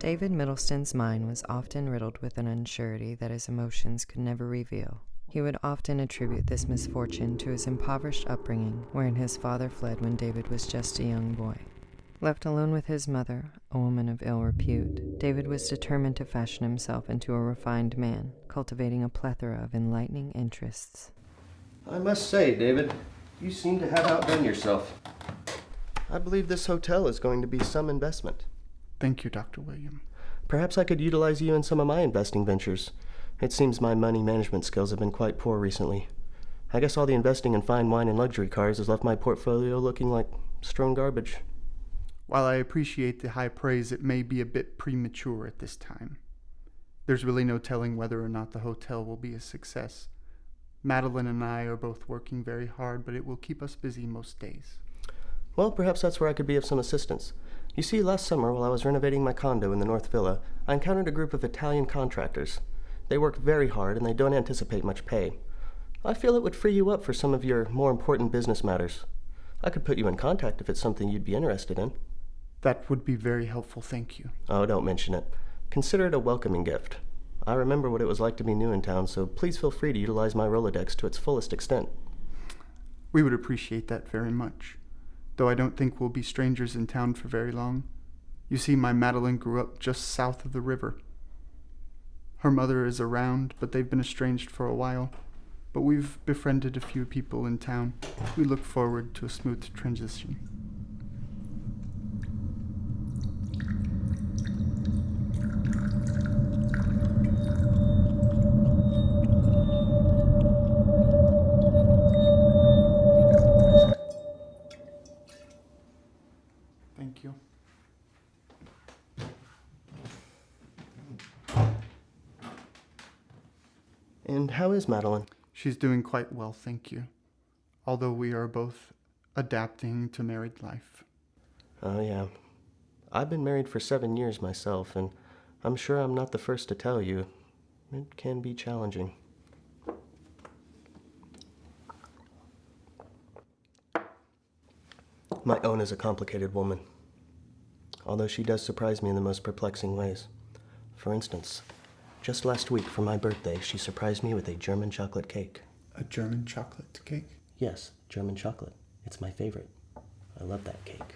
David Middleston's mind was often riddled with an unsurety that his emotions could never reveal. He would often attribute this misfortune to his impoverished upbringing, wherein his father fled when David was just a young boy. Left alone with his mother, a woman of ill repute, David was determined to fashion himself into a refined man, cultivating a plethora of enlightening interests. I must say, David, you seem to have outdone yourself. I believe this hotel is going to be some investment. Thank you, Dr. William. Perhaps I could utilize you in some of my investing ventures. It seems my money management skills have been quite poor recently. I guess all the investing in fine wine and luxury cars has left my portfolio looking like strewn garbage. While I appreciate the high praise, it may be a bit premature at this time. There's really no telling whether or not the hotel will be a success. Madeline and I are both working very hard, but it will keep us busy most days. Well, perhaps that's where I could be of some assistance. You see, last summer, while I was renovating my condo in the North Villa, I encountered a group of Italian contractors. They work very hard, and they don't anticipate much pay. I feel it would free you up for some of your more important business matters. I could put you in contact if it's something you'd be interested in. That would be very helpful, thank you. Oh, don't mention it. Consider it a welcoming gift. I remember what it was like to be new in town, so please feel free to utilize my Rolodex to its fullest extent. We would appreciate that very much, though I don't think we'll be strangers in town for very long. You see, my Madeline grew up just south of the river. Her mother is around, but they've been estranged for a while. But we've befriended a few people in town. We look forward to a smooth transition. Thank you. And how is Madeline? She's doing quite well, thank you. Although we are both adapting to married life. Oh, yeah. I've been married for 7 years myself, and I'm sure I'm not the first to tell you. It can be challenging. My own is a complicated woman, although she does surprise me in the most perplexing ways. For instance, just last week for my birthday, she surprised me with a German chocolate cake. A German chocolate cake? Yes, German chocolate. It's my favorite. I love that cake.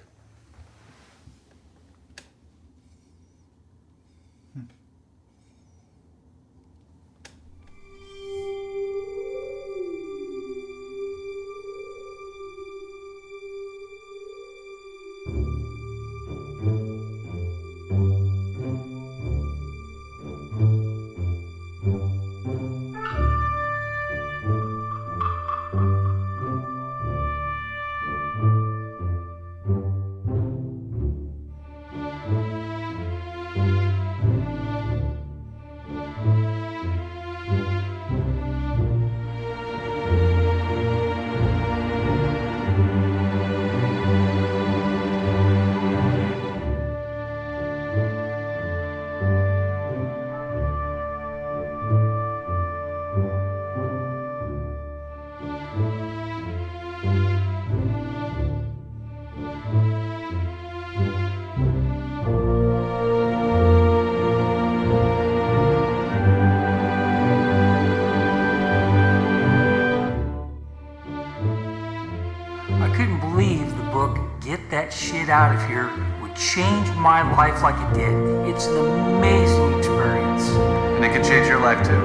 That shit out of here would change my life like it did. It's an amazing experience. And it can change your life too.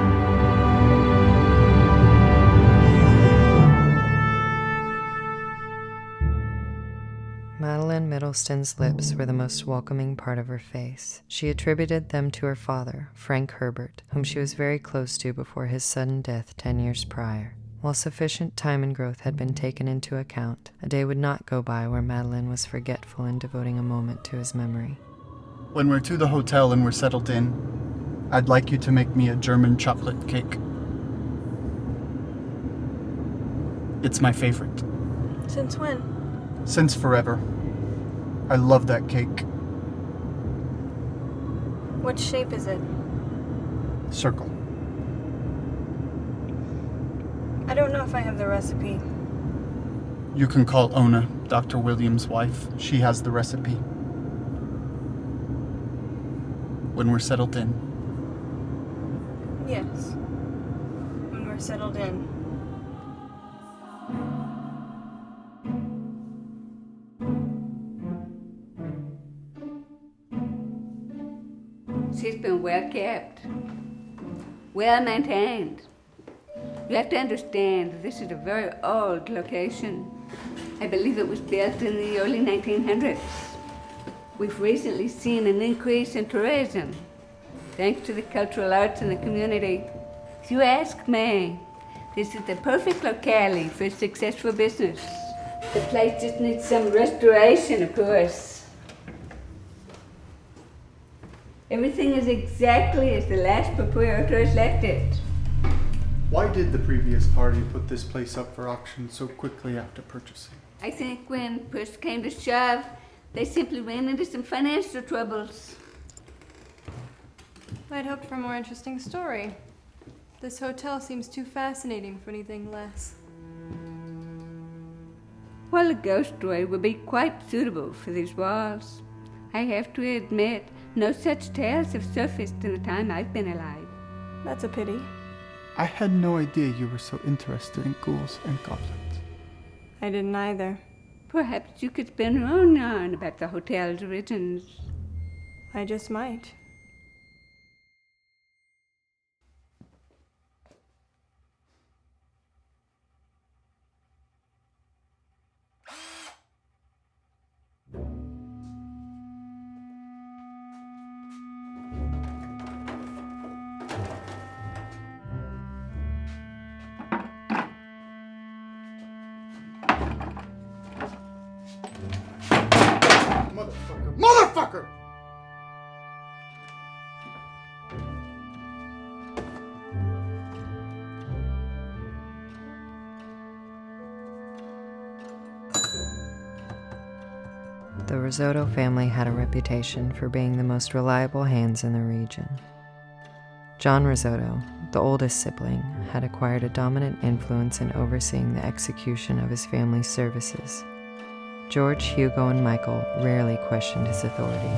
Madeline Middleston's lips were the most welcoming part of her face. She attributed them to her father, Frank Herbert, whom she was very close to before his sudden death 10 years prior. While sufficient time and growth had been taken into account, a day would not go by where Madeline was forgetful in devoting a moment to his memory. When we're to the hotel and we're settled in, I'd like you to make me a German chocolate cake. It's my favorite. Since when? Since forever. I love that cake. What shape is it? Circle. I don't know if I have the recipe. You can call Ona, Dr. Williams' wife. She has the recipe. when we're settled in. Yes. When we're settled in. She's been well kept, well maintained. You have to understand that this is a very old location. I believe it was built in the early 1900s. We've recently seen an increase in tourism, thanks to the cultural arts in the community. If you ask me, this is the perfect locale for successful business. The place just needs some restoration, of course. Everything is exactly as the last proprietors left it. Why did the previous party put this place up for auction so quickly after purchasing? I think when push came to shove, they simply ran into some financial troubles. I'd hoped for a more interesting story. This hotel seems too fascinating for anything less. While a ghost story would be quite suitable for these walls, I have to admit, no such tales have surfaced in the time I've been alive. That's a pity. I had no idea you were so interested in ghouls and goblins. I didn't either. Perhaps you could spin your own yarn about the hotel's origins. I just might. Motherfucker! The Risotto family had a reputation for being the most reliable hands in the region. John Risotto, the oldest sibling, had acquired a dominant influence in overseeing the execution of his family's services. George, Hugo, and Michael rarely questioned his authority.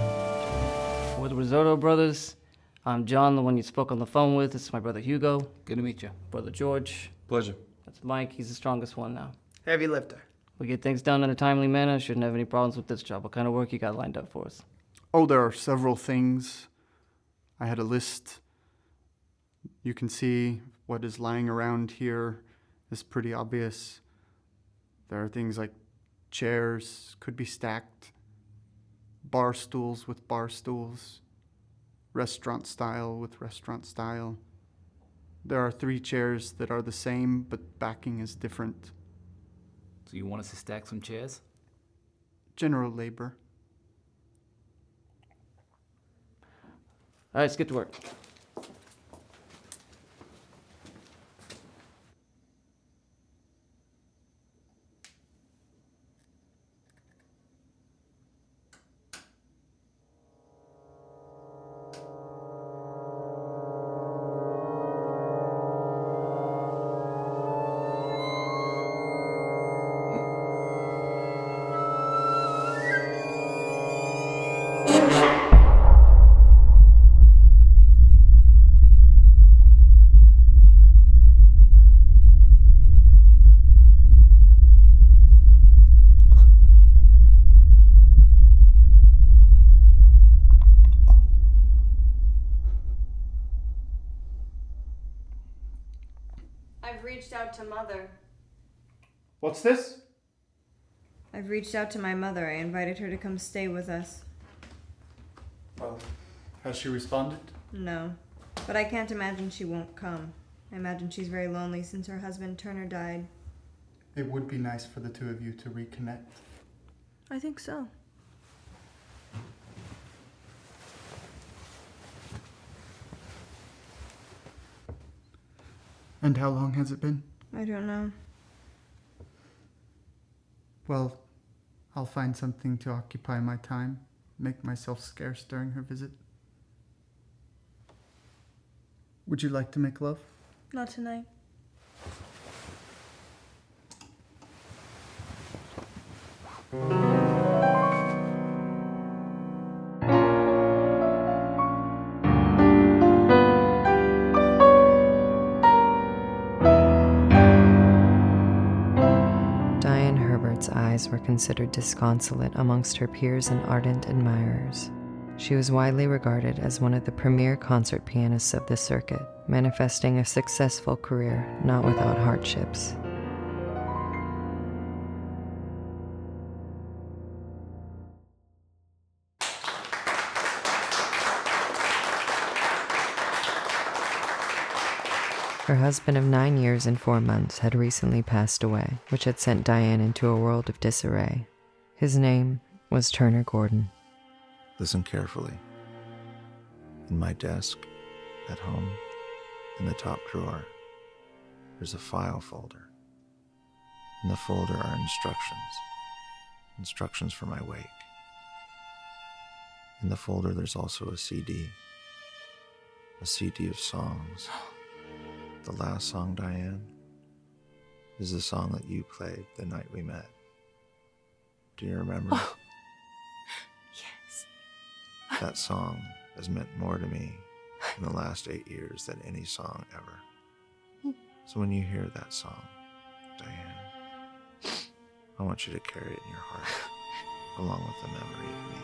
We're the Risotto brothers. I'm John, the one you spoke on the phone with. This is my brother Hugo. Good to meet you. Brother George. Pleasure. That's Mike. He's the strongest one now. Heavy lifter. We get things done in a timely manner. Shouldn't have any problems with this job. What kind of work you got lined up for us? Oh, there are several things. I had a list. You can see what is lying around here is pretty obvious. There are things like chairs, could be stacked, bar stools with bar stools, restaurant style with restaurant style. There are 3 chairs that are the same, but backing is different. So you want us to stack some chairs? General labor. All right, let's get to work. I've reached out to Mother. What's this? I've reached out to my mother. I invited her to come stay with us. Well, has she responded? No. But I can't imagine she won't come. I imagine she's very lonely since her husband Turner died. It would be nice for the 2 of you to reconnect. I think so. And how long has it been? I don't know. Well, I'll find something to occupy my time, make myself scarce during her visit. Would you like to make love? Not tonight. eyes were considered disconsolate amongst her peers and ardent admirers. She was widely regarded as one of the premier concert pianists of the circuit, manifesting a successful career not without hardships. Her husband of 9 years and 4 months had recently passed away, which had sent Dianne into a world of disarray. His name was Turner Gordon. Listen carefully. In my desk, at home, in the top drawer, there's a file folder. In the folder are instructions for my wake. In the folder there's also a CD of songs. The last song, Dianne, is the song that you played the night we met. Do you remember? Oh, yes. That song has meant more to me in the last 8 years than any song ever. So when you hear that song, Dianne, I want you to carry it in your heart, along with the memory of me.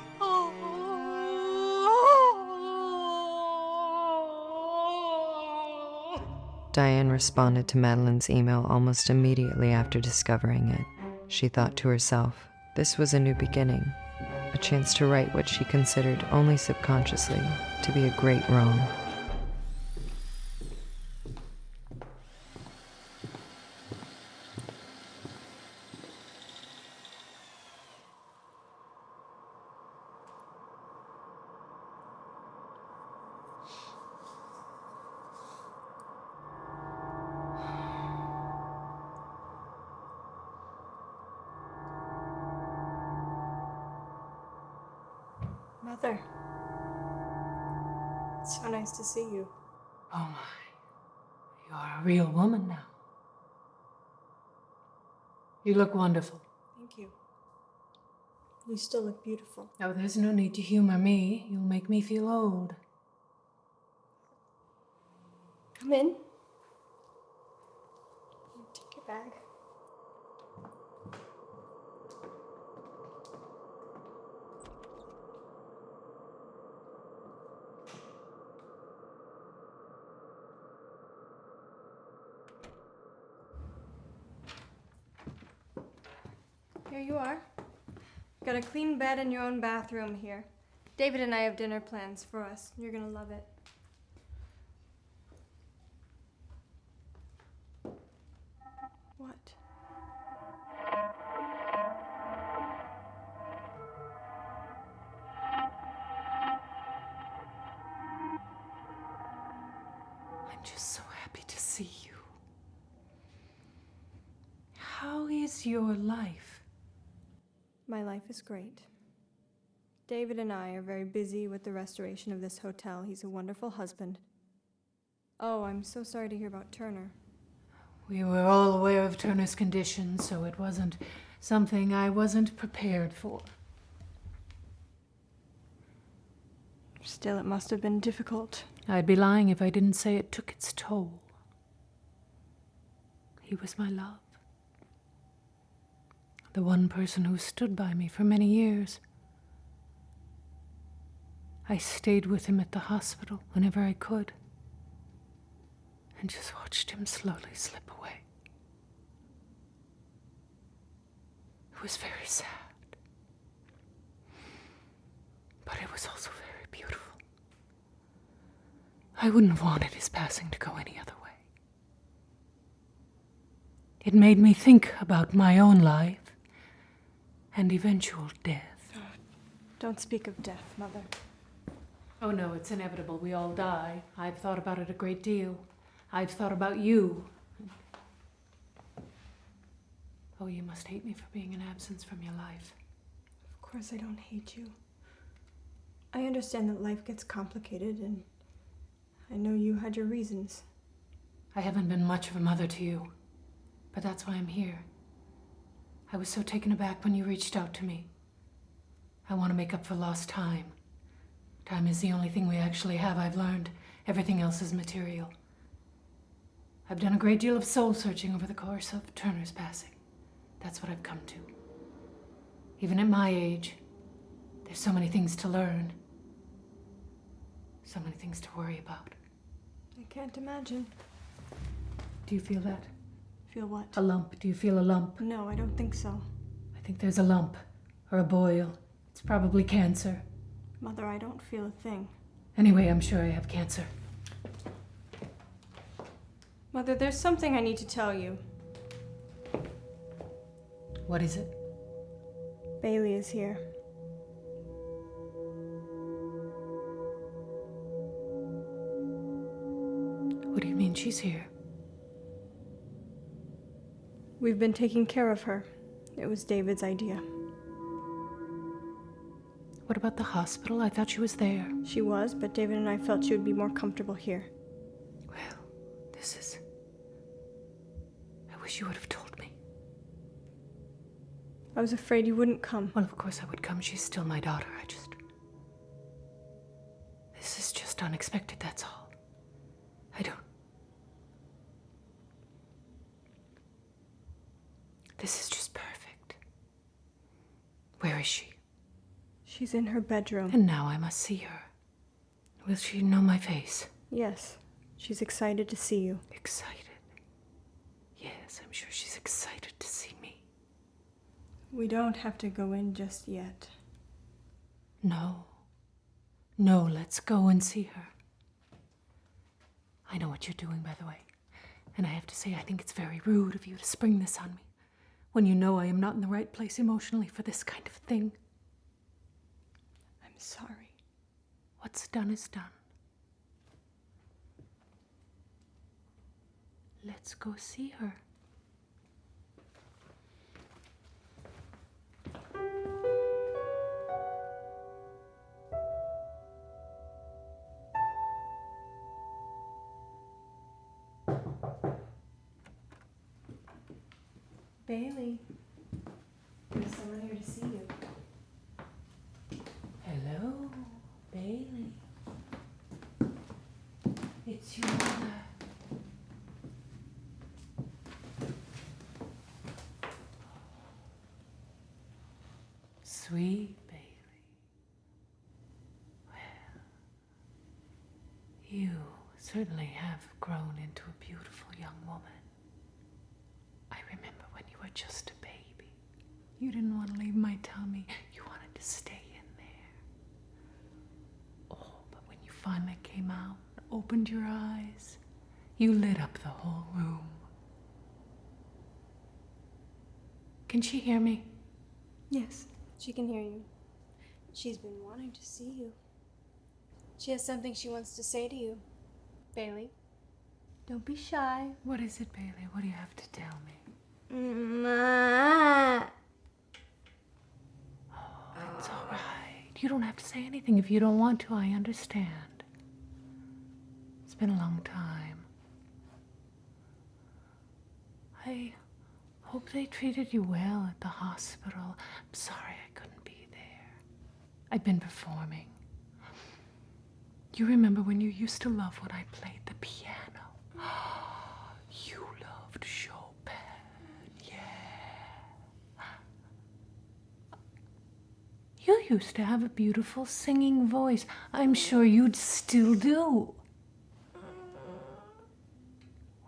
Dianne responded to Madeline's email almost immediately after discovering it. She thought to herself, this was a new beginning, a chance to right what she considered only subconsciously to be a great wrong. Mother. It's so nice to see you. Oh my. You're a real woman now. You look wonderful. Thank you. You still look beautiful. Oh, there's no need to humor me. You'll make me feel old. Come in. Take your bag. Here you are. Got a clean bed and your own bathroom here. David and I have dinner plans for us. You're gonna love it. What? I'm just so happy to see you. How is your life? My life is great. David and I are very busy with the restoration of this hotel. He's a wonderful husband. Oh, I'm so sorry to hear about Turner. We were all aware of Turner's condition, so it wasn't something I wasn't prepared for. Still, it must have been difficult. I'd be lying if I didn't say it took its toll. He was my love. The one person who stood by me for many years. I stayed with him at the hospital whenever I could, and just watched him slowly slip away. It was very sad, but it was also very beautiful. I wouldn't have wanted his passing to go any other way. It made me think about my own life and eventual death. Oh, don't speak of death, Mother. Oh no, it's inevitable. We all die. I've thought about it a great deal. I've thought about you. Oh, you must hate me for being an absence from your life. Of course I don't hate you. I understand that life gets complicated, and I know you had your reasons. I haven't been much of a mother to you, but that's why I'm here. I was so taken aback when you reached out to me. I want to make up for lost time. Time is the only thing we actually have, I've learned. Everything else is material. I've done a great deal of soul searching over the course of Turner's passing. That's what I've come to. Even at my age, there's so many things to learn. So many things to worry about. I can't imagine. Do you feel that? Feel what? A lump. Do you feel a lump? No, I don't think so. I think there's a lump. Or a boil. It's probably cancer. Mother, I don't feel a thing. Anyway, I'm sure I have cancer. Mother, there's something I need to tell you. What is it? Bailey is here. What do you mean she's here? We've been taking care of her. It was David's idea. What about the hospital? I thought she was there. She was, but David and I felt she would be more comfortable here. Well, this is... I wish you would have told me. I was afraid you wouldn't come. Well, of course I would come. She's still my daughter. This is just unexpected, that's all. This is just perfect. Where is she? She's in her bedroom. And now I must see her. Will she know my face? Yes. She's excited to see you. Excited? Yes, I'm sure she's excited to see me. We don't have to go in just yet. No. No, let's go and see her. I know what you're doing, by the way. And I have to say, I think it's very rude of you to spring this on me, when you know I am not in the right place emotionally for this kind of thing. I'm sorry. What's done is done. Let's go see her. Bailey, there's someone here to see you. Hello, Bailey. It's your mother. Sweet Bailey. Well, you certainly have grown into a beautiful young woman. I remember when you were just a baby. You didn't want to leave my tummy. You wanted to stay in there. Oh, but when you finally came out and opened your eyes, you lit up the whole room. Can she hear me? Yes, she can hear you. She's been wanting to see you. She has something she wants to say to you. Bailey, don't be shy. What is it, Bailey? What do you have to tell me? Ma. Oh, it's all right. You don't have to say anything if you don't want to. I understand. It's been a long time. I hope they treated you well at the hospital. I'm sorry I couldn't be there. I've been performing. You remember when you used to love when I played the piano? You loved Chopin, yeah. You used to have a beautiful singing voice. I'm sure you'd still do.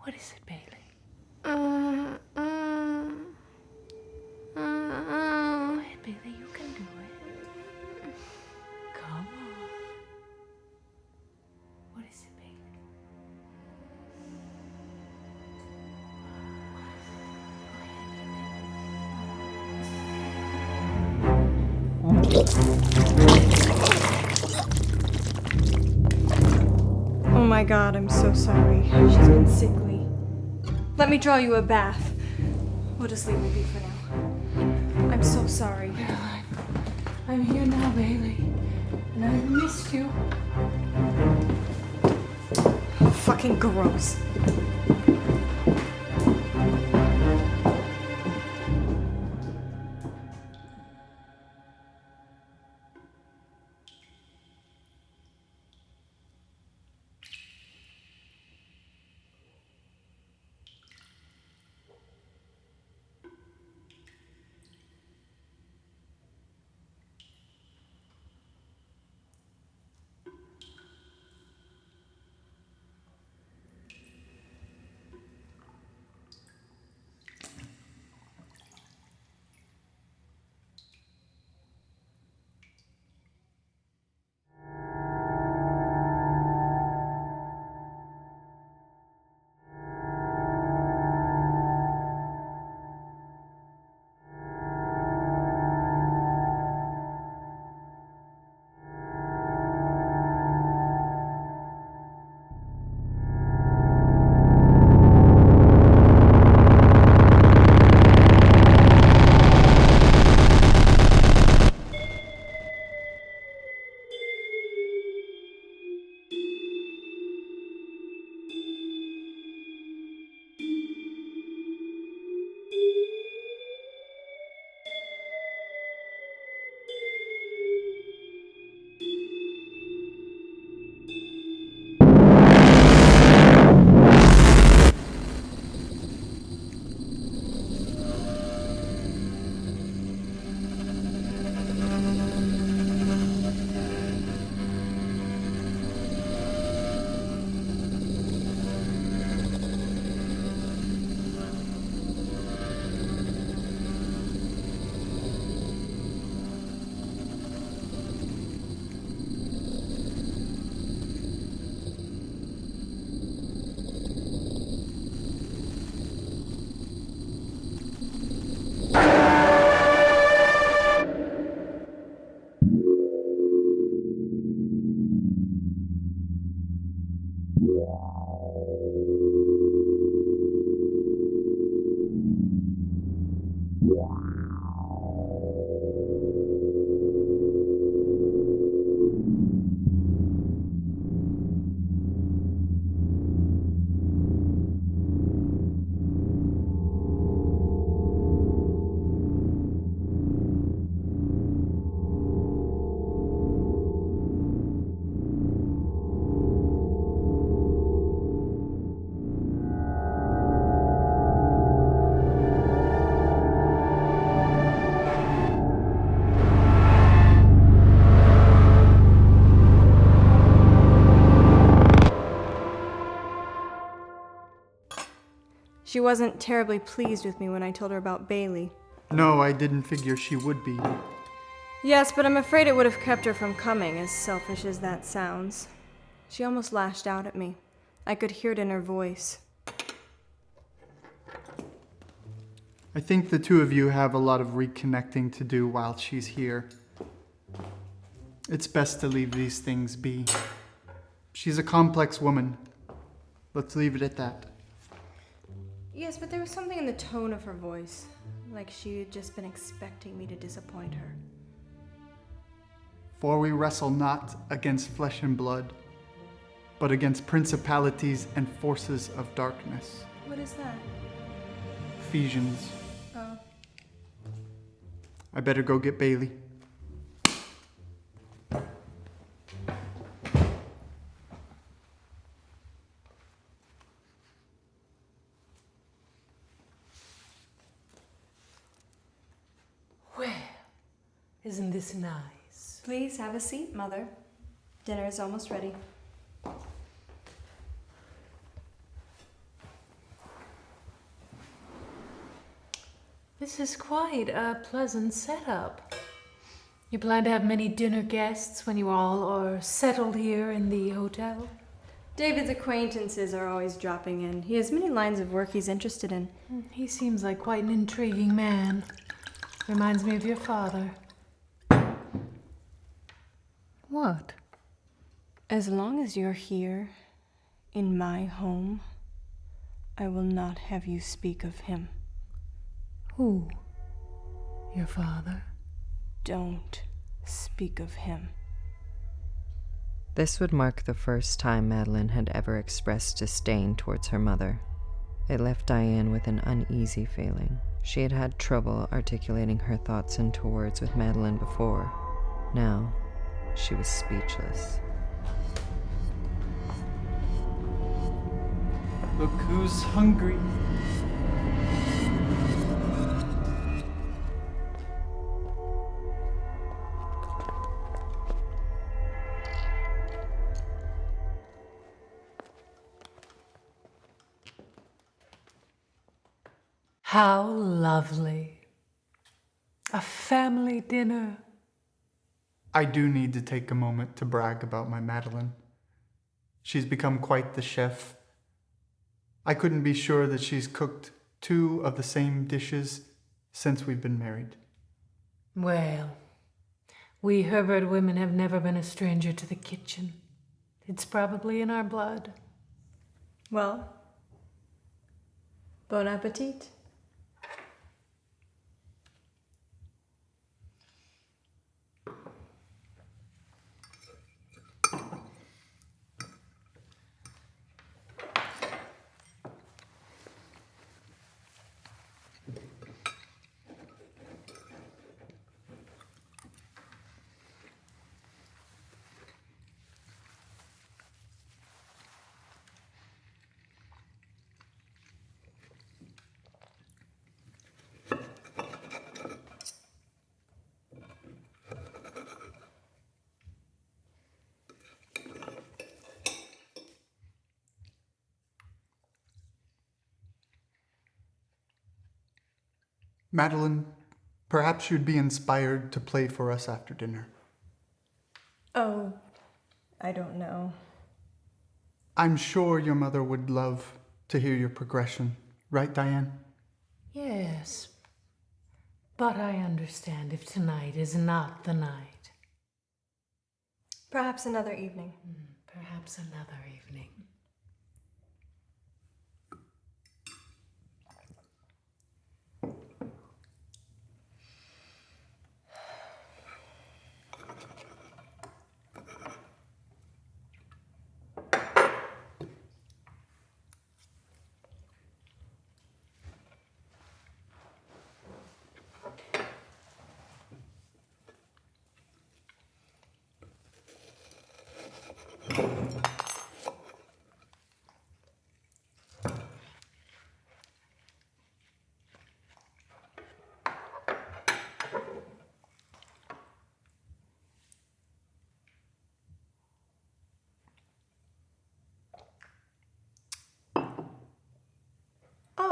What is it, Bailey? Go ahead, Bailey, you can do it. Come on. What is it, Bailey? Oh my God, I'm so sorry. She's been sickly. Let me draw you a bath. We'll just leave it be for now. I'm so sorry. Well, I'm here now, Bailey. And I've missed you. Fucking gross. She wasn't terribly pleased with me when I told her about Bailey. No, I didn't figure she would be. Yes, but I'm afraid it would have kept her from coming, as selfish as that sounds. She almost lashed out at me. I could hear it in her voice. I think the two of you have a lot of reconnecting to do while she's here. It's best to leave these things be. She's a complex woman. Let's leave it at that. Yes, but there was something in the tone of her voice, like she had just been expecting me to disappoint her. For we wrestle not against flesh and blood, but against principalities and forces of darkness. What is that? Ephesians. Oh. I better go get Bailey. Well, isn't this nice? Please have a seat, Mother. Dinner is almost ready. This is quite a pleasant setup. You plan to have many dinner guests when you all are settled here in the hotel? David's acquaintances are always dropping in. He has many lines of work he's interested in. He seems like quite an intriguing man. Reminds me of your father. What? As long as you're here, in my home, I will not have you speak of him. Who? Your father? Don't speak of him. This would mark the first time Madeline had ever expressed disdain towards her mother. It left Dianne with an uneasy feeling. She had had trouble articulating her thoughts into words with Madeline before. Now, she was speechless. Look who's hungry. How lovely. A family dinner. I do need to take a moment to brag about my Madeline. She's become quite the chef. I couldn't be sure that she's cooked 2 of the same dishes since we've been married. Well, we Herbert women have never been a stranger to the kitchen. It's probably in our blood. Well, bon appetit. Madeline, perhaps you'd be inspired to play for us after dinner. Oh, I don't know. I'm sure your mother would love to hear your progression, right, Dianne? Yes, but I understand if tonight is not the night. Perhaps another evening. Perhaps another evening.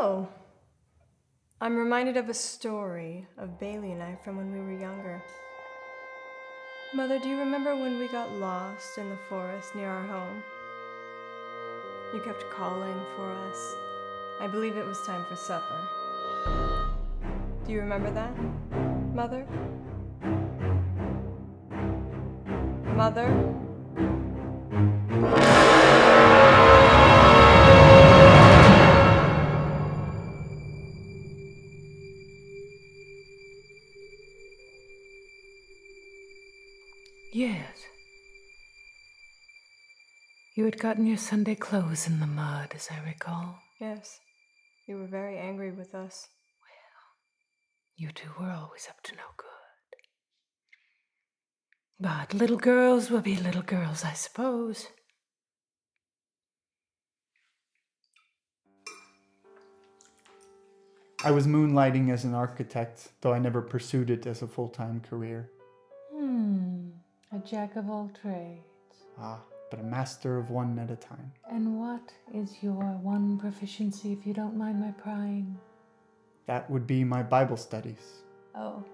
Oh, I'm reminded of a story of Bailey and I from when we were younger. Mother, do you remember when we got lost in the forest near our home? You kept calling for us. I believe it was time for supper. Do you remember that, Mother? Mother? Yes. You had gotten your Sunday clothes in the mud, as I recall. Yes. You were very angry with us. You two were always up to no good. But little girls will be little girls, I suppose. I was moonlighting as an architect, though I never pursued it as a full-time career. A jack of all trades. But a master of one at a time. And what is your one proficiency, if you don't mind my prying? That would be my Bible studies. Oh.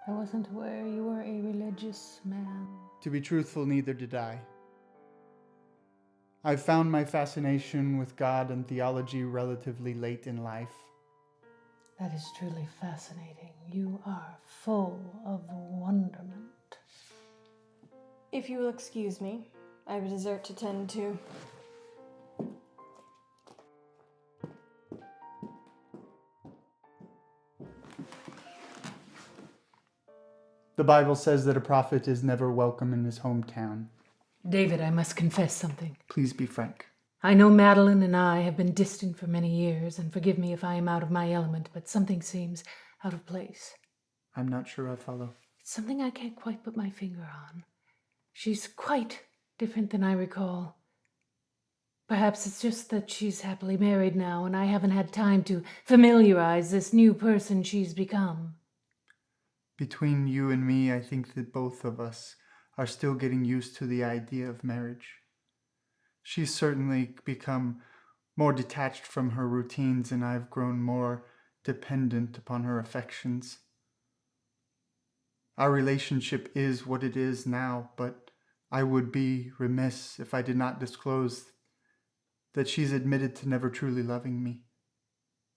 I wasn't aware you were a religious man. To be truthful, neither did I. I found my fascination with God and theology relatively late in life. That is truly fascinating. You are full of wonderment. If you will excuse me, I have a dessert to tend to. The Bible says that a prophet is never welcome in his hometown. David, I must confess something. Please be frank. I know Madeline and I have been distant for many years, and forgive me if I am out of my element, but something seems out of place. I'm not sure I follow. It's something I can't quite put my finger on. She's quite different than I recall. Perhaps it's just that she's happily married now, and I haven't had time to familiarize this new person she's become. Between you and me, I think that both of us are still getting used to the idea of marriage. She's certainly become more detached from her routines, and I've grown more dependent upon her affections. Our relationship is what it is now, but I would be remiss if I did not disclose that she's admitted to never truly loving me.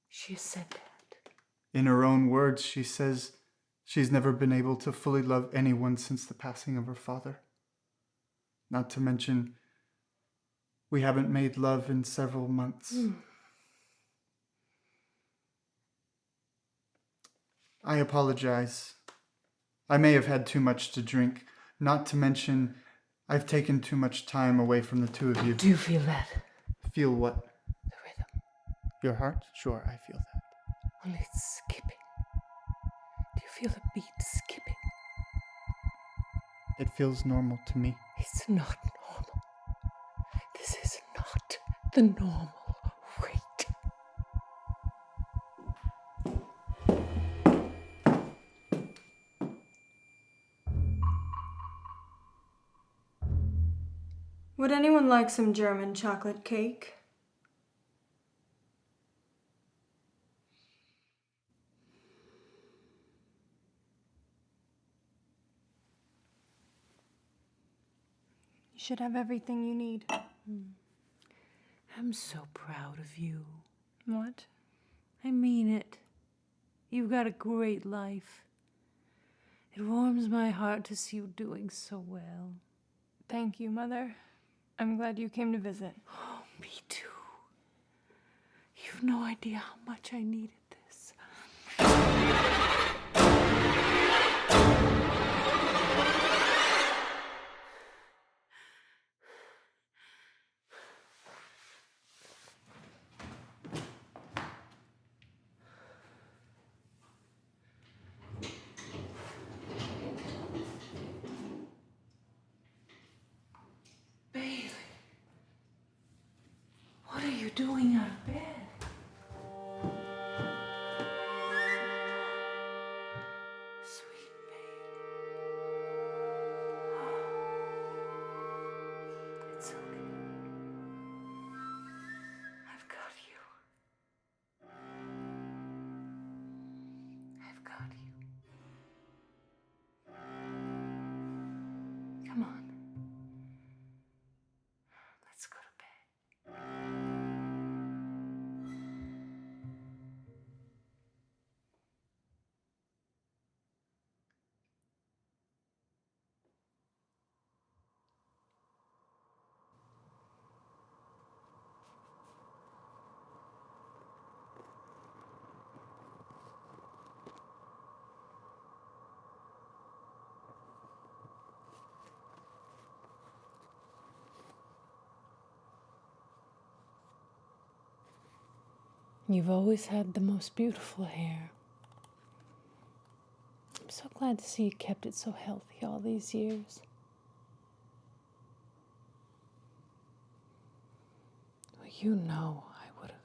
She said that. In her own words, she says she's never been able to fully love anyone since the passing of her father. Not to mention, we haven't made love in several months. I apologize. I may have had too much to drink. Not to mention, I've taken too much time away from the two of you. Do you feel that? Feel what? The rhythm. Your heart? Sure, I feel that. Only it's skipping. Do you feel the beat skipping? It feels normal to me. It's not normal. This is not the normal rate. Would anyone like some German chocolate cake? You should have everything you need. I'm so proud of you. What? I mean it. You've got a great life. It warms my heart to see you doing so well. Thank you, Mother. I'm glad you came to visit. Oh, me too. You've no idea how much I needed this. Bailey, what are you doing out of bed? Sweet baby. It's okay. I've got you. You've always had the most beautiful hair. I'm so glad to see you kept it so healthy all these years. Well, you know I would have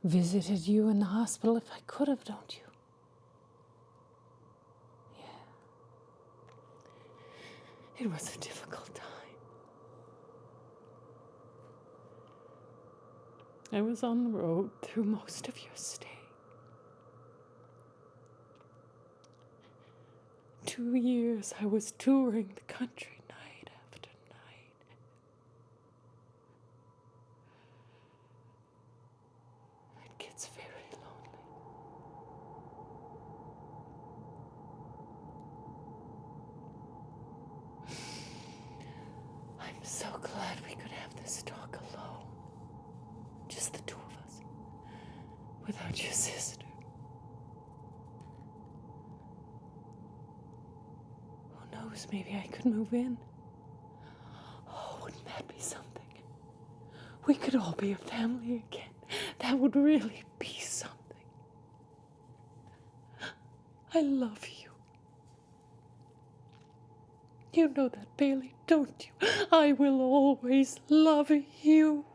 visited you in the hospital if I could have, don't you? Yeah. It was a difficult time. I was on the road through most of your stay. 2 years I was touring the country night after night. It gets very lonely. I'm so glad we could have this talk alone. Just the two of us. Without your sister. Who knows, maybe I could move in. Oh, wouldn't that be something? We could all be a family again. That would really be something. I love you. You know that, Bailey, don't you? I will always love you.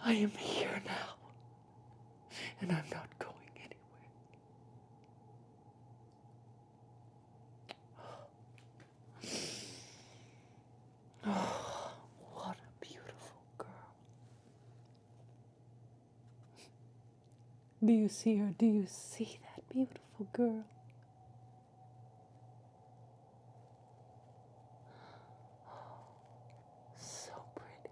I am here now, and I'm not going anywhere. Oh, what a beautiful girl. Do you see her? Do you see that beautiful girl? So pretty.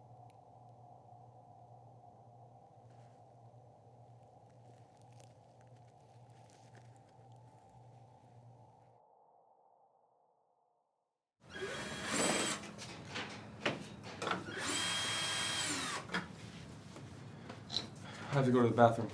I have to go to the bathroom.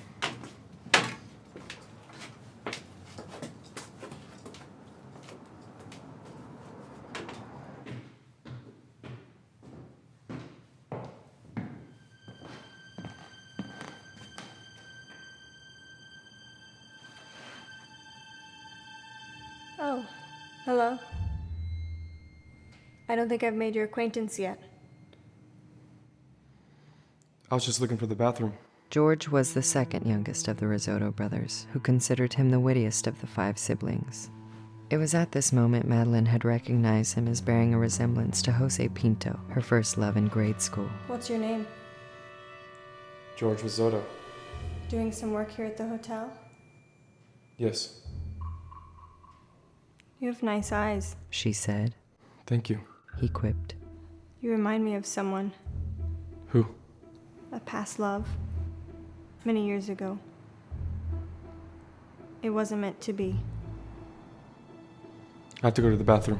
Oh, hello. I don't think I've made your acquaintance yet. I was just looking for the bathroom. George was the second youngest of the Risotto brothers, who considered him the wittiest of the 5 siblings. It was at this moment Madeline had recognized him as bearing a resemblance to Jose Pinto, her first love in grade school. What's your name? George Risotto. Doing some work here at the hotel? Yes. You have nice eyes. She said. Thank you. He quipped. You remind me of someone. Who? A past love. Many years ago. It wasn't meant to be. I have to go to the bathroom.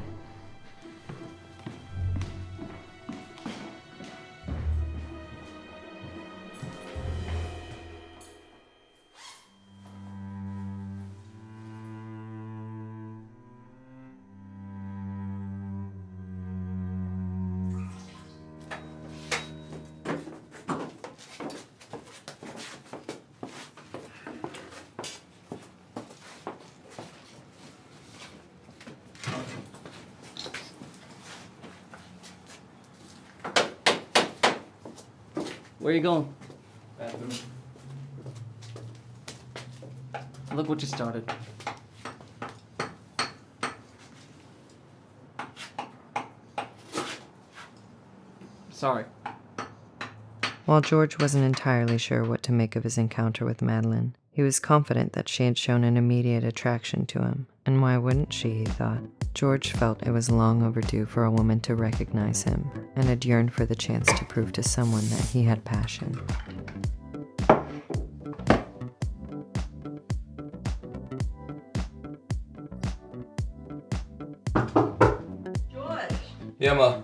Where are you going? Bathroom. Look what you started. Sorry. While George wasn't entirely sure what to make of his encounter with Madeline, he was confident that she had shown an immediate attraction to him, and why wouldn't she, he thought. George felt it was long overdue for a woman to recognize him, and had yearned for the chance to prove to someone that he had passion. George! Yeah, Ma.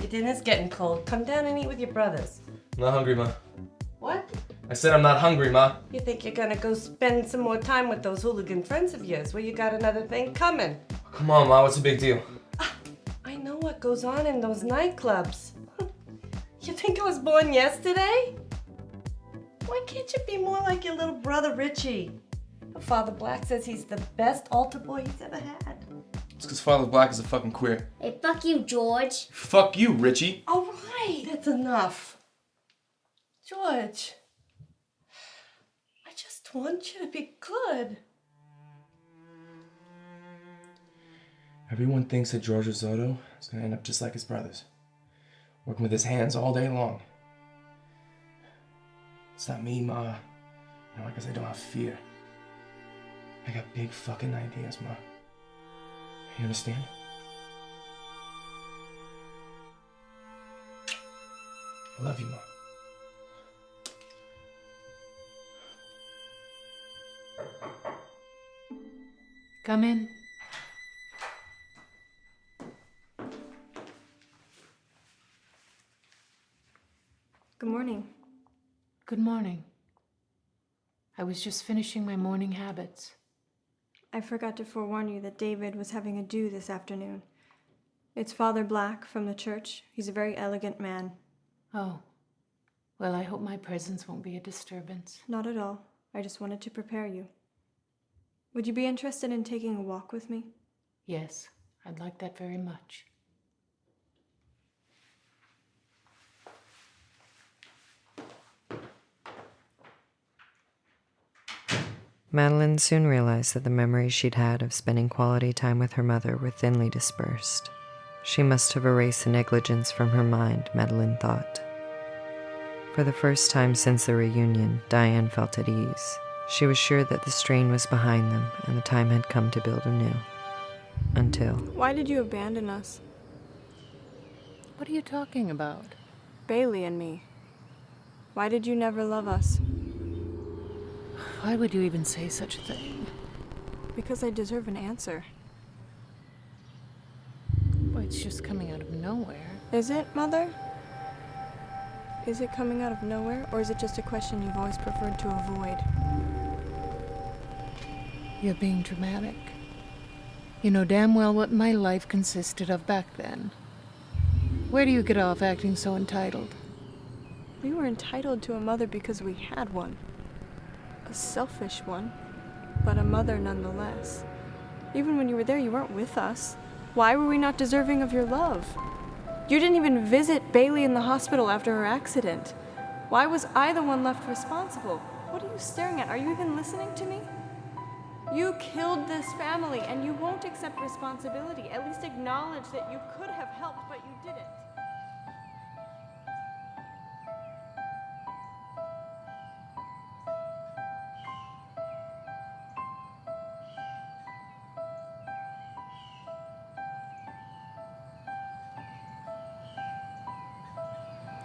Your dinner's getting cold. Come down and eat with your brothers. I'm not hungry, Ma. What? I said I'm not hungry, Ma. You think you're gonna go spend some more time with those hooligan friends of yours? Well, you got another thing coming. Come on, Ma. What's the big deal? I know what goes on in those nightclubs. You think I was born yesterday? Why can't you be more like your little brother Richie? Father Black says he's the best altar boy he's ever had. It's because Father Black is a fucking queer. Hey, fuck you, George. Fuck you, Richie. All right, that's enough. George, I just want you to be good. Everyone thinks that George Risotto is going to end up just like his brothers, working with his hands all day long. It's not me, Ma. I guess I don't have fear. I got big fucking ideas, Ma. You understand? I love you, Ma. Come in. Good morning. Good morning. I was just finishing my morning habits. I forgot to forewarn you that David was having a do this afternoon. It's Father Black from the church. He's a very elegant man. Oh. Well, I hope my presence won't be a disturbance. Not at all. I just wanted to prepare you. Would you be interested in taking a walk with me? Yes, I'd like that very much. Madeline soon realized that the memories she'd had of spending quality time with her mother were thinly dispersed. She must have erased the negligence from her mind, Madeline thought. For the first time since the reunion, Dianne felt at ease. She was sure that the strain was behind them and the time had come to build anew. Until... Why did you abandon us? What are you talking about? Bailey and me. Why did you never love us? Why would you even say such a thing? Because I deserve an answer. Well, it's just coming out of nowhere. Is it, Mother? Is it coming out of nowhere, or is it just a question you've always preferred to avoid? You're being dramatic. You know damn well what my life consisted of back then. Where do you get off acting so entitled? We were entitled to a mother because we had one. A selfish one, but a mother nonetheless. Even when you were there, you weren't with us. Why were we not deserving of your love? You didn't even visit Bailey in the hospital after her accident. Why was I the one left responsible? What are you staring at? Are you even listening to me? You killed this family, and you won't accept responsibility. At least acknowledge that you could have helped, but you didn't.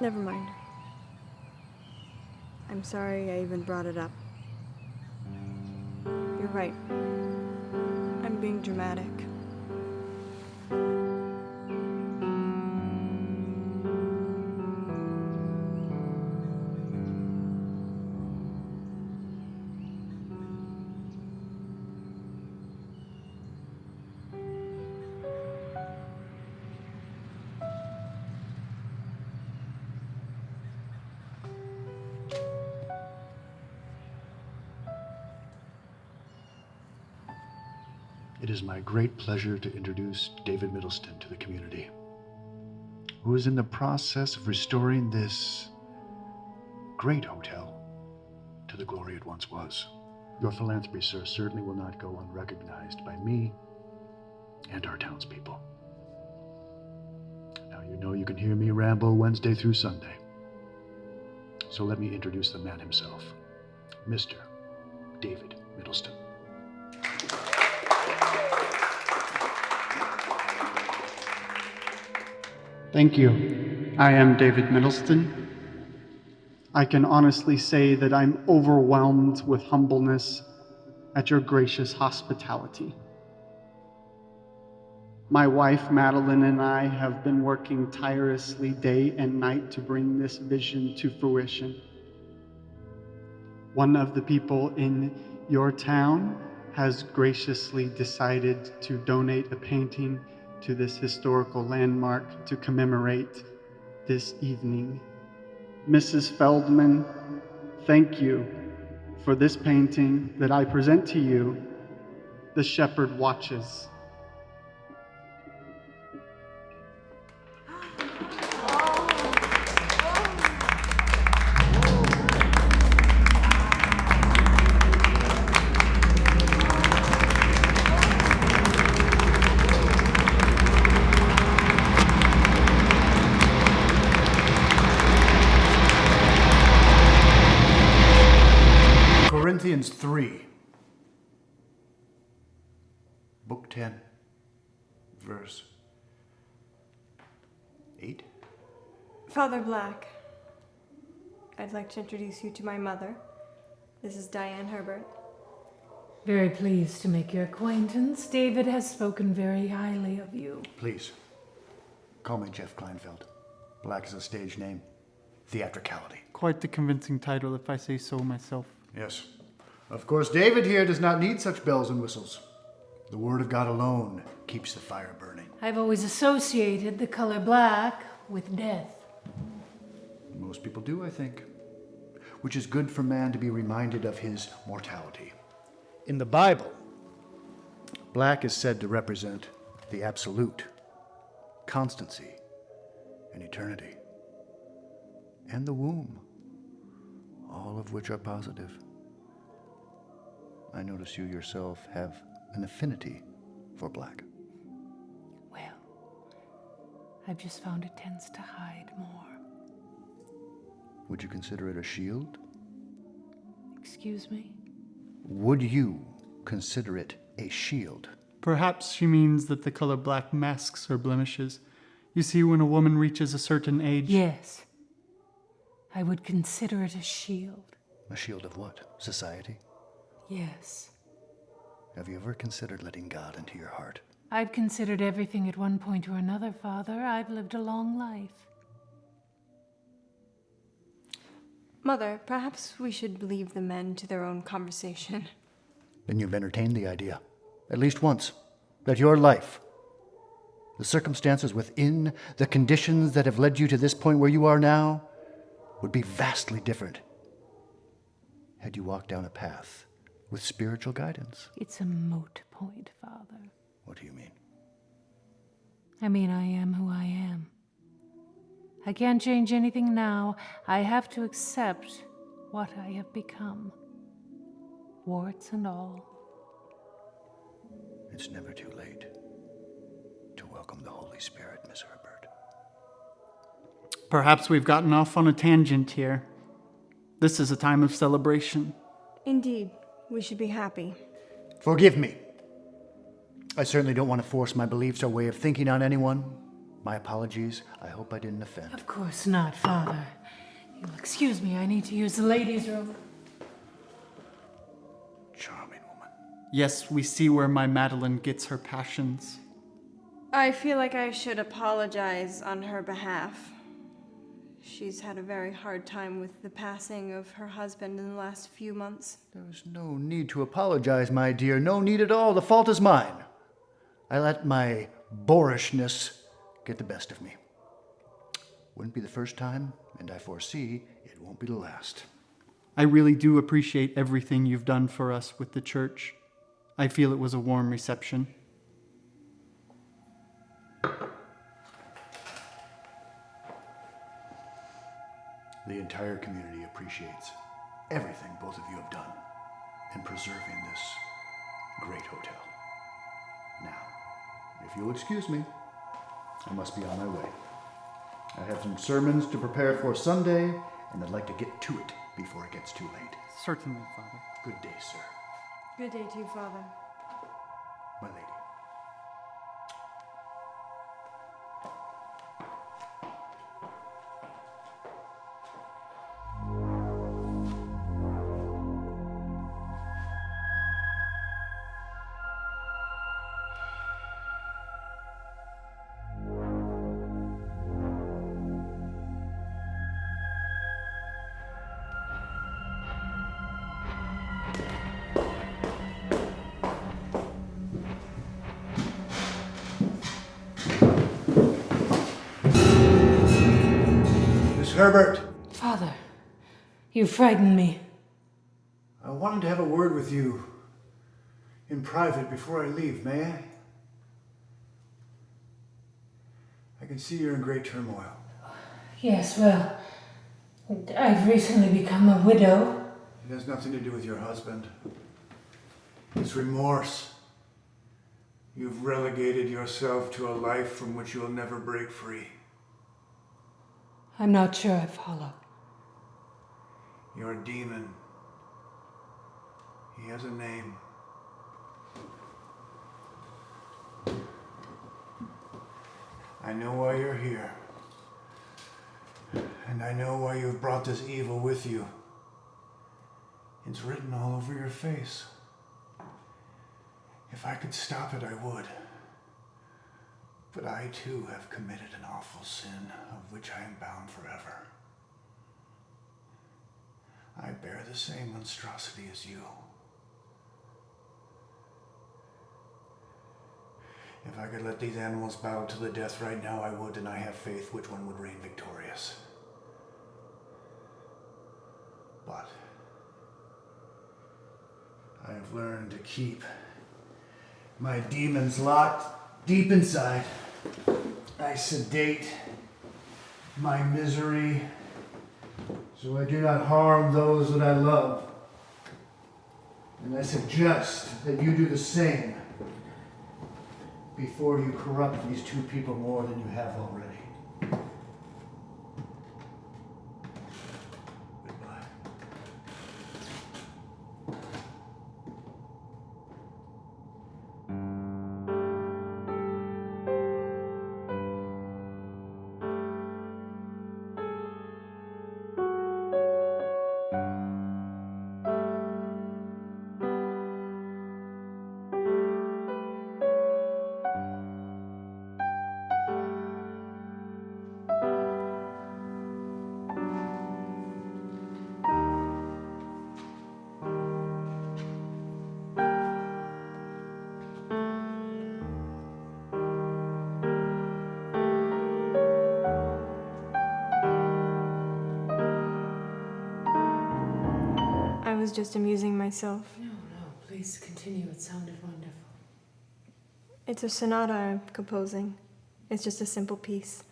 Never mind. I'm sorry I even brought it up. You're right. I'm being dramatic. It is my great pleasure to introduce David Middleston to the community, who is in the process of restoring this great hotel to the glory it once was. Your philanthropy, sir, certainly will not go unrecognized by me and our townspeople. Now, you know you can hear me ramble Wednesday through Sunday. So let me introduce the man himself, Mr. David Middleston. Thank you. I am David Middleston. I can honestly say that I'm overwhelmed with humbleness at your gracious hospitality. My wife, Madeline, and I have been working tirelessly day and night to bring this vision to fruition. One of the people in your town has graciously decided to donate a painting to this historical landmark to commemorate this evening Mrs. Feldman, thank you for this painting that I present to you, The Shepherd Watches. Corinthians 3, Book 10, verse 8. Father Black, I'd like to introduce you to my mother. This is Dianne Herbert. Very pleased to make your acquaintance. David has spoken very highly of you. Please, call me Jeff Kleinfeld. Black is a stage name. Theatricality. Quite the convincing title, if I say so myself. Yes. Of course, David here does not need such bells and whistles. The word of God alone keeps the fire burning. I've always associated the color black with death. Most people do, I think. Which is good for man to be reminded of his mortality. In the Bible, black is said to represent the absolute, constancy, and eternity, and the womb, all of which are positive. I notice you yourself have an affinity for black. Well, I've just found it tends to hide more. Would you consider it a shield? Excuse me? Would you consider it a shield? Perhaps she means that the color black masks her blemishes. You see, when a woman reaches a certain age... Yes. I would consider it a shield. A shield of what? Society? Yes. Have you ever considered letting God into your heart? I've considered everything at one point or another, Father. I've lived a long life. Mother, perhaps we should leave the men to their own conversation. Then you've entertained the idea, at least once, that your life, the circumstances within, the conditions that have led you to this point where you are now, would be vastly different had you walked down a path with spiritual guidance. It's a moot point, Father. What do you mean? I mean, I am who I am. I can't change anything now. I have to accept what I have become. Warts and all. It's never too late to welcome the Holy Spirit, Miss Herbert. Perhaps we've gotten off on a tangent here. This is a time of celebration. Indeed, we should be happy. Forgive me. I certainly don't want to force my beliefs or way of thinking on anyone. My apologies. I hope I didn't offend. Of course not, Father. You'll excuse me, I need to use the ladies' room. Charming woman. Yes, we see where my Madeline gets her passions. I feel like I should apologize on her behalf. She's had a very hard time with the passing of her husband in the last few months. There's no need to apologize, my dear. No need at all. The fault is mine. I let my boorishness get the best of me. Wouldn't be the first time, and I foresee it won't be the last. I really do appreciate everything you've done for us with the church. I feel it was a warm reception. The entire community appreciates everything both of you have done in preserving this great hotel. Now, if you'll excuse me, I must be on my way. I have some sermons to prepare for Sunday, and I'd like to get to it before it gets too late. Certainly, Father. Good day, sir. Good day to you, Father. My lady. Herbert. Father, you frightened me. I wanted to have a word with you in private before I leave, may I? I can see you're in great turmoil. Yes, well, I've recently become a widow. It has nothing to do with your husband. It's remorse. You've relegated yourself to a life from which you'll never break free. I'm not sure I follow. You're a demon. He has a name. I know why you're here. And I know why you've brought this evil with you. It's written all over your face. If I could stop it, I would. But I too have committed an awful sin of which I am bound forever. I bear the same monstrosity as you. If I could let these animals battle to the death right now, I would, and I have faith which one would reign victorious. But I have learned to keep my demons locked deep inside. I sedate my misery so I do not harm those that I love. And I suggest that you do the same before you corrupt these two people more than you have already. Goodbye. I was just amusing myself. No, please continue. It sounded wonderful. It's a sonata I'm composing. It's just a simple piece.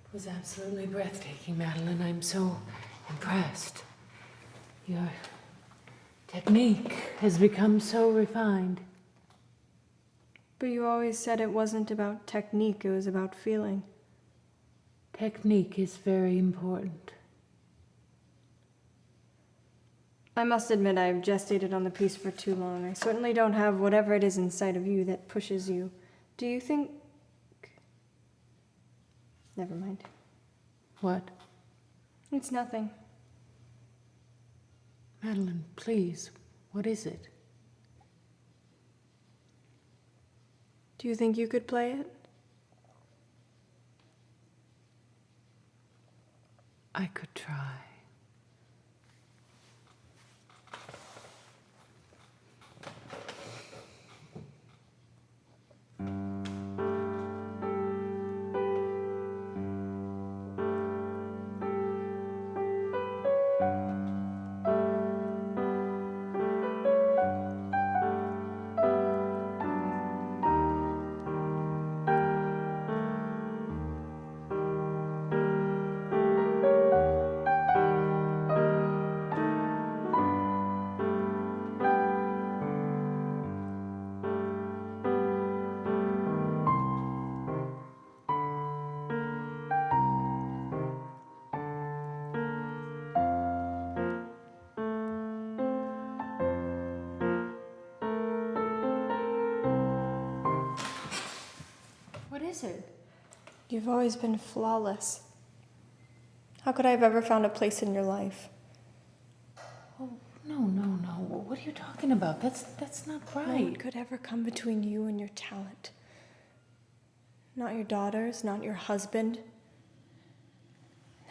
It was absolutely breathtaking, Madeline. I'm so impressed. Your technique has become so refined. But you always said it wasn't about technique, it was about feeling. Technique is very important. I must admit I've gestated on the piece for too long. I certainly don't have whatever it is inside of you that pushes you. Do you think... Never mind. What? It's nothing. Madeline, please, what is it? Do you think you could play it? I could try. What is it? You've always been flawless. How could I have ever found a place in your life? Oh, no. What are you talking about? That's not right. No one could ever come between you and your talent. Not your daughters, not your husband.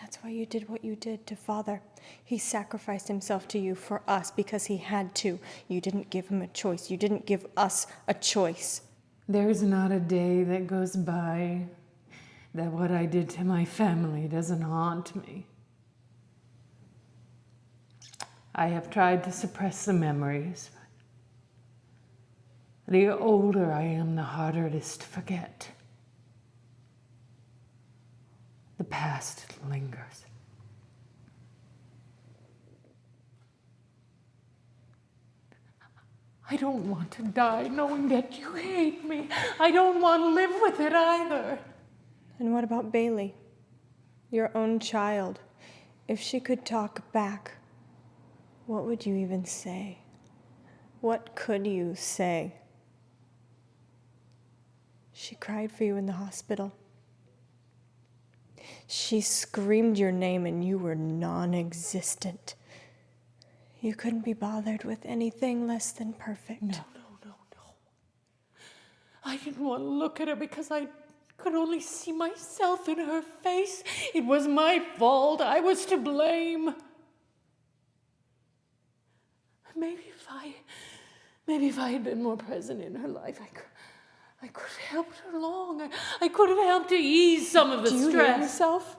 That's why you did what you did to Father. He sacrificed himself to you for us because he had to. You didn't give him a choice. You didn't give us a choice. There's not a day that goes by that what I did to my family doesn't haunt me. I have tried to suppress the memories. The older I am, the harder it is to forget. The past lingers. I don't want to die knowing that you hate me. I don't want to live with it either. And what about Bailey? Your own child. If she could talk back, what would you even say? What could you say? She cried for you in the hospital. She screamed your name and you were non-existent. You couldn't be bothered with anything less than perfect. No. I didn't want to look at her because I could only see myself in her face. It was my fault. I was to blame. Maybe if I had been more present in her life, I could have helped her along. I could have helped to ease some of the stress. Do you hear yourself?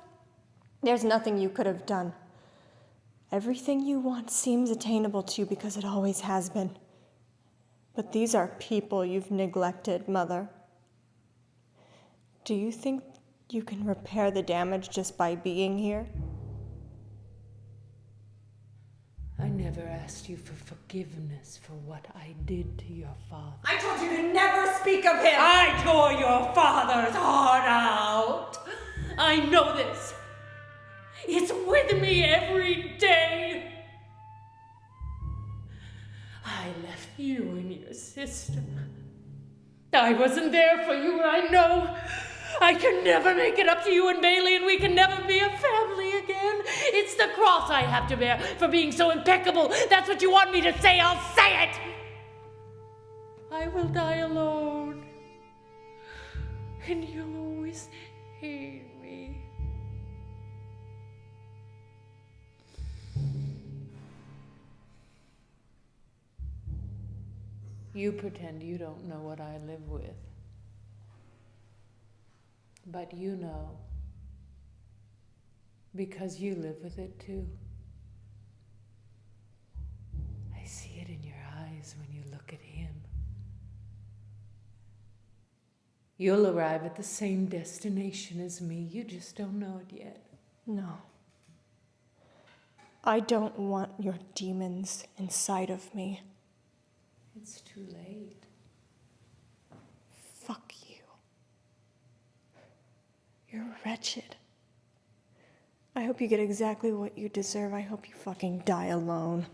There's nothing you could have done. Everything you want seems attainable to you because it always has been. But these are people you've neglected, Mother. Do you think you can repair the damage just by being here? I never asked you for forgiveness for what I did to your father. I told you to never speak of him! I tore your father's heart out! I know this. It's with me every day. I left you and your sister. I wasn't there for you, I know. I can never make it up to you and Bailey, and we can never be a family again. It's the cross I have to bear for being so impeccable. That's what you want me to say, I'll say it. I will die alone. And you'll always hate me. You pretend you don't know what I live with. But you know, because you live with it too. I see it in your eyes when you look at him. You'll arrive at the same destination as me, you just don't know it yet. No. I don't want your demons inside of me. It's too late. Fuck you. You're wretched. I hope you get exactly what you deserve. I hope you fucking die alone.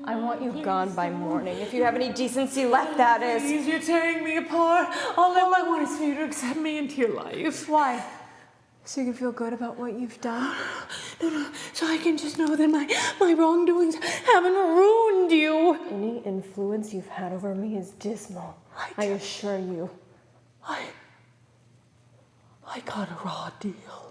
I want you gone by morning. If you have any decency left, that is. Please, you're tearing me apart. All I want is for you to accept me into your life. Why? So you can feel good about what you've done? No, so I can just know that my wrongdoings haven't ruined you. Any influence you've had over me is dismal. I assure you. I got a raw deal.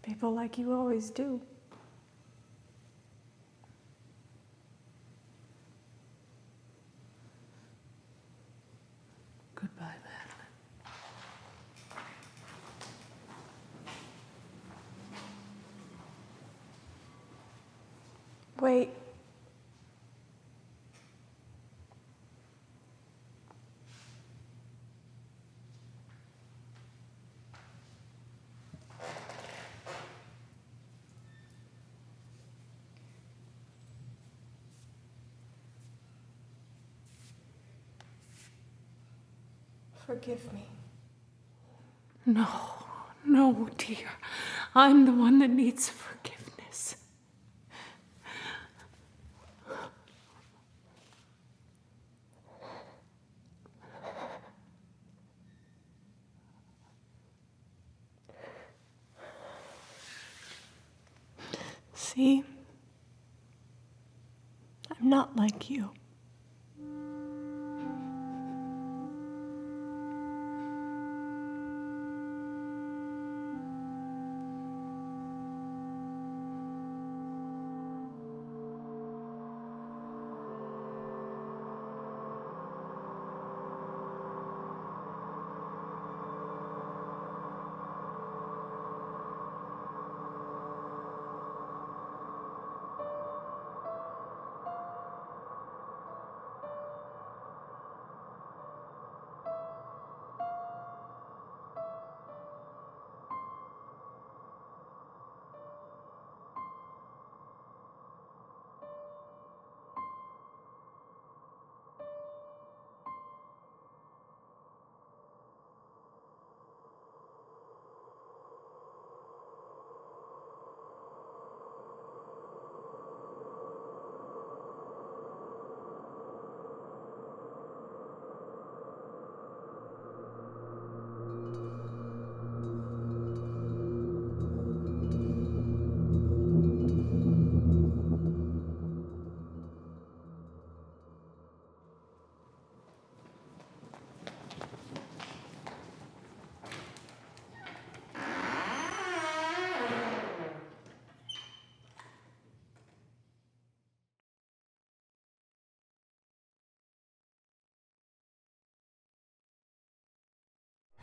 People like you always do. Goodbye, Madeline. Wait. Forgive me. No, dear. I'm the one that needs forgiveness. See? I'm not like you.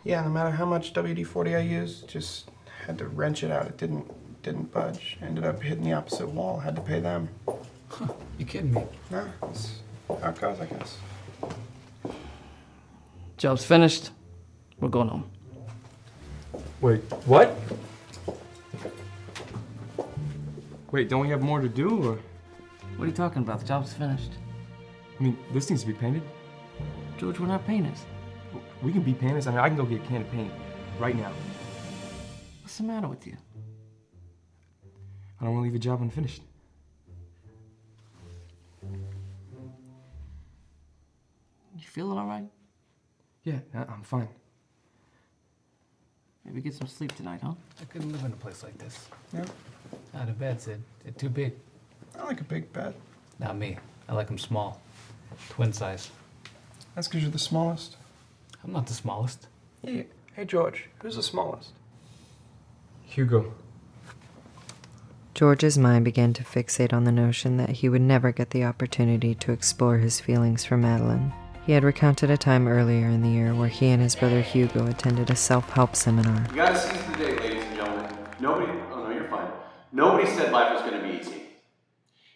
Yeah, no matter how much WD-40 I used, just had to wrench it out. It didn't budge. Ended up hitting the opposite wall. Had to pay them. You kidding me? No, that's how it goes, I guess. Job's finished. We're going home. Wait, what? Wait, don't we have more to do, or? What are you talking about? The job's finished. I mean, this needs to be painted. George, we're not painters. We can be painters. I mean, I can go get a can of paint right now. What's the matter with you? I don't want to leave a job unfinished. You feeling all right? Yeah, I'm fine. Maybe get some sleep tonight, huh? I couldn't live in a place like this. Yeah, Not a bed, Sid. It's too big. I like a big bed. Not me. I like them small. Twin size. That's because you're the smallest. I'm not the smallest. Yeah. Hey, George, who's the smallest? Hugo. George's mind began to fixate on the notion that he would never get the opportunity to explore his feelings for Madeline. He had recounted a time earlier in the year where he and his brother Hugo attended a self-help seminar. You gotta seize the day, ladies and gentlemen. You're fine. Nobody said life was gonna be easy.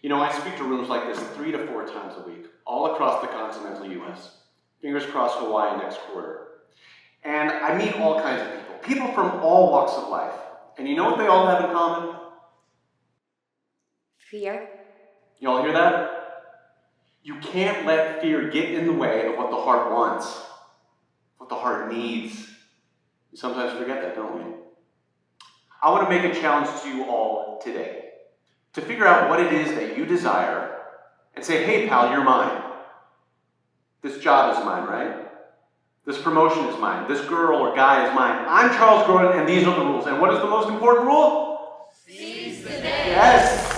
You know, I speak to rooms like this 3 to 4 times a week, all across the continental US. Fingers crossed Hawaii next quarter. And I meet all kinds of people, people from all walks of life. And you know what they all have in common? Fear. You all hear that? You can't let fear get in the way of what the heart wants, what the heart needs. We sometimes forget that, don't we? I want to make a challenge to you all today to figure out what it is that you desire and say, hey pal, you're mine. This job is mine, right? This promotion is mine. This girl or guy is mine. I'm Charles Gordon and these are the rules. And what is the most important rule? Seize the day. Yes!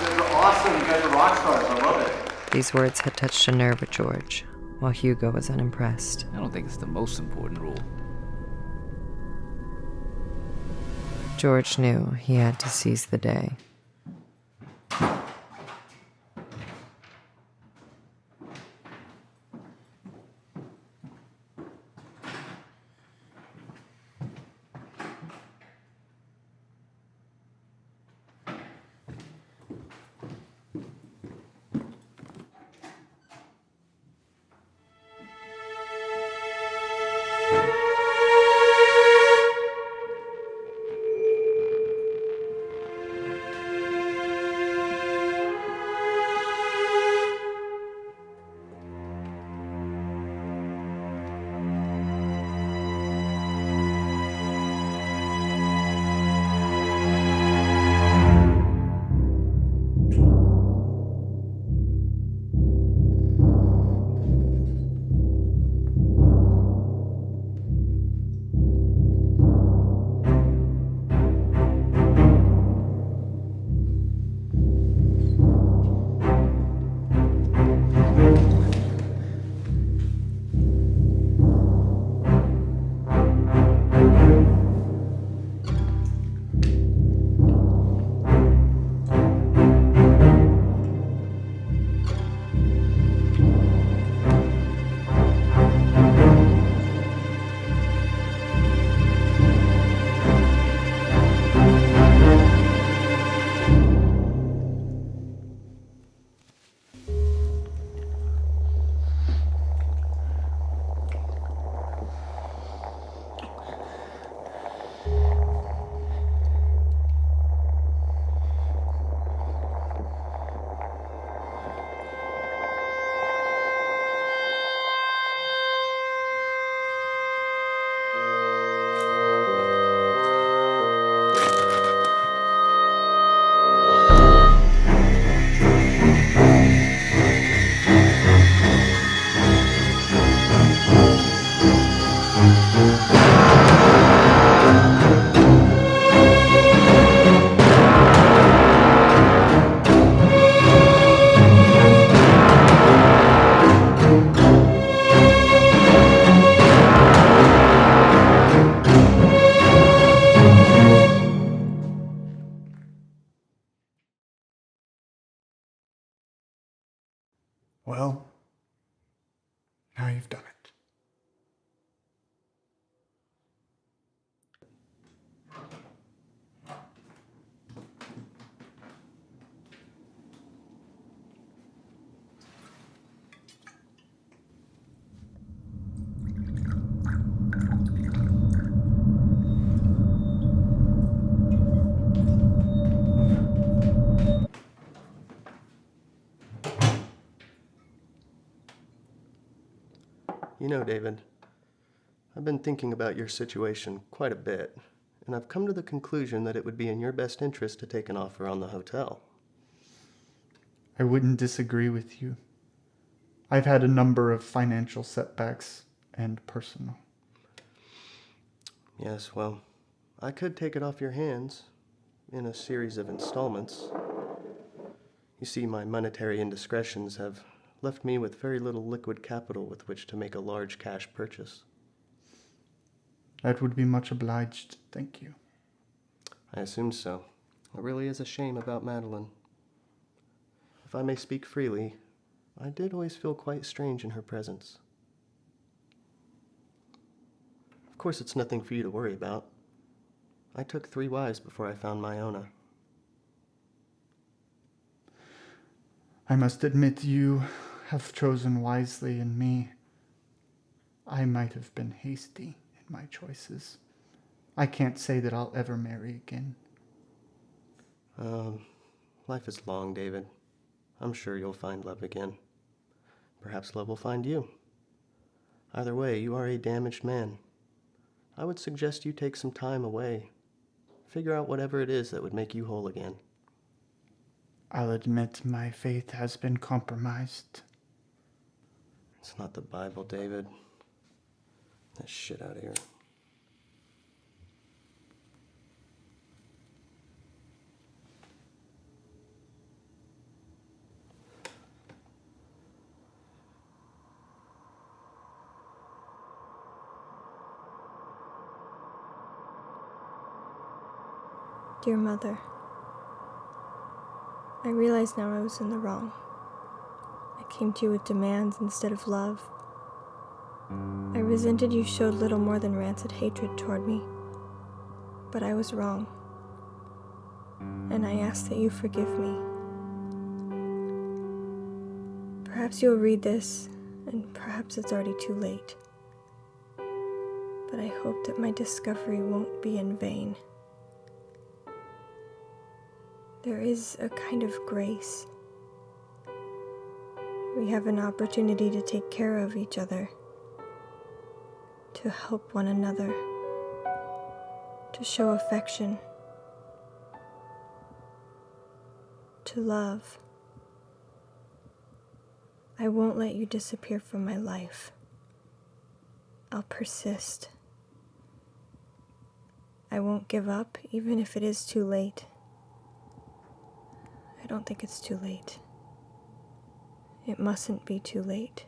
You guys are awesome. You guys are rock stars. I love it. These words had touched a nerve with George, while Hugo was unimpressed. I don't think it's the most important rule. George knew he had to seize the day. Well, now you've done it. You know, David, I've been thinking about your situation quite a bit, and I've come to the conclusion that it would be in your best interest to take an offer on the hotel. I wouldn't disagree with you. I've had a number of financial setbacks and personal. Yes, well, I could take it off your hands in a series of installments. You see, my monetary indiscretions have left me with very little liquid capital with which to make a large cash purchase. That would be much obliged, thank you. I assume so. It really is a shame about Madeline. If I may speak freely, I did always feel quite strange in her presence. Of course, it's nothing for you to worry about. I took 3 wives before I found my Ona. I must admit you have chosen wisely in me. I might have been hasty in my choices. I can't say that I'll ever marry again. Life is long, David. I'm sure you'll find love again. Perhaps love will find you. Either way, you are a damaged man. I would suggest you take some time away. Figure out whatever it is that would make you whole again. I'll admit my faith has been compromised. It's not the Bible, David. Get that shit out of here. Dear Mother, I realize now I was in the wrong. I came to you with demands instead of love. I resented you showed little more than rancid hatred toward me. But I was wrong. And I ask that you forgive me. Perhaps you'll read this, and perhaps it's already too late. But I hope that my discovery won't be in vain. There is a kind of grace. We have an opportunity to take care of each other, to help one another, to show affection, to love. I won't let you disappear from my life. I'll persist. I won't give up, even if it is too late. I don't think it's too late. It mustn't be too late.